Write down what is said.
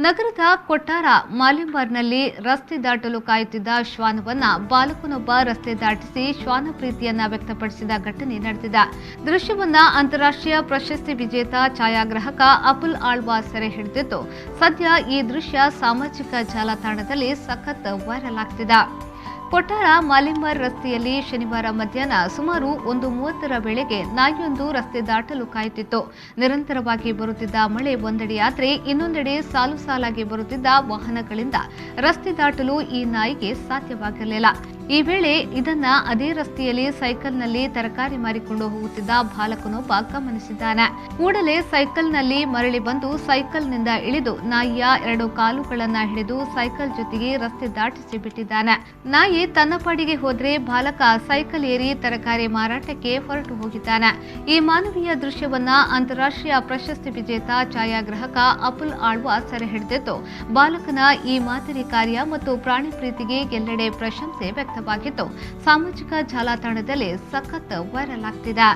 ನಗರದ ಕೊಟ್ಟಾರ ಮಾಲಿಂಬಾರ್ನಲ್ಲಿ ರಸ್ತೆ ದಾಟಲು ಕಾಯುತ್ತಿದ್ದ ಶ್ವಾನವನ್ನ ಬಾಲಕನೊಬ್ಬ ರಸ್ತೆ ದಾಟಿಸಿ ಶ್ವಾನ ಪ್ರೀತಿಯನ್ನ ವ್ಯಕ್ತಪಡಿಸಿದ ಘಟನೆ ನಡೆದಿದೆ. ದೃಶ್ಯವನ್ನ ಅಂತಾರಾಷ್ಟ್ರೀಯ ಪ್ರಶಸ್ತಿ ವಿಜೇತ ಛಾಯಾಗ್ರಾಹಕ ಅಪುಲ್ ಆಳ್ವಾ ಸೆರೆ ಹಿಡಿದಿದ್ದು, ಸದ್ಯ ಈ ದೃಶ್ಯ ಸಾಮಾಜಿಕ ಜಾಲತಾಣದಲ್ಲಿ ಸಖತ್ ವೈರಲ್ ಆಗ್ತಿದೆ. ಕೊಟ್ಟಾರ ಮಾಲಿಂಬಾರ್ ರಸ್ತೆಯಲ್ಲಿ ಶನಿವಾರ ಮಧ್ಯಾಹ್ನ ಸುಮಾರು 1:30ರ ವೇಳೆಗೆ ನಾಯಿಯೊಂದು ರಸ್ತೆ ದಾಟಲು ಕಾಯುತ್ತಿತ್ತು. ನಿರಂತರವಾಗಿ ಬರುತ್ತಿದ್ದ ಮಳೆ ಒಂದೆಡೆಯಾದರೆ ಇನ್ನೊಂದೆಡೆ ಸಾಲು ಸಾಲಾಗಿ ಬರುತ್ತಿದ್ದ ವಾಹನಗಳಿಂದ ರಸ್ತೆ ದಾಟಲು ಈ ನಾಯಿಗೆ ಸಾಧ್ಯವಾಗಿರಲಿಲ್ಲ. ಈ ವೇಳೆ ಇದನ್ನ ಅದೇ ರಸ್ತೆಯಲ್ಲಿ ಸೈಕಲ್ನಲ್ಲಿ ತರಕಾರಿ ಮಾರಿಕೊಂಡು ಹೋಗುತ್ತಿದ್ದ ಬಾಲಕನೊಬ್ಬ ಗಮನಿಸಿದ್ದಾನೆ. ಕೂಡಲೇ ಸೈಕಲ್ನಲ್ಲಿ ಮರಳಿ ಬಂದು ಸೈಕಲ್ನಿಂದ ಇಳಿದು ನಾಯಿಯ 2 ಕಾಲುಗಳನ್ನ ಹಿಡಿದು ಸೈಕಲ್ ಜೊತೆಗೆ ರಸ್ತೆ ದಾಟಿಸಿ ಬಿಟ್ಟಿದ್ದಾನೆ. ನಾಯಿ ತನ್ನ ಪಾಡಿಗೆ ಹೋದ್ರೆ ಬಾಲಕ ಸೈಕಲ್ ಏರಿ ತರಕಾರಿ ಮಾರಾಟಕ್ಕೆ ಹೊರಟು ಹೋಗಿದ್ದಾನೆ. ಈ ಮಾನವೀಯ ದೃಶ್ಯವನ್ನ ಅಂತಾರಾಷ್ಟ್ರೀಯ ಪ್ರಶಸ್ತಿ ವಿಜೇತ ಛಾಯಾಗ್ರಾಹಕ ಅಪುಲ್ ಆಳ್ವಾ ಸೆರೆ ಹಿಡಿದಿದ್ದು, ಬಾಲಕನ ಈ ಮಾದರಿ ಕಾರ್ಯ ಮತ್ತು ಪ್ರಾಣಿ ಪ್ರೀತಿಗೆ ಎಲ್ಲೆಡೆ ಪ್ರಶಂಸೆ ವ್ಯಕ್ತವಾಗಿದ್ದು, ಸಾಮಾಜಿಕ ಜಾಲತಾಣದಲ್ಲಿ ಸಖತ್ ವೈರಲ್ ಆಗ್ತಿದೆ.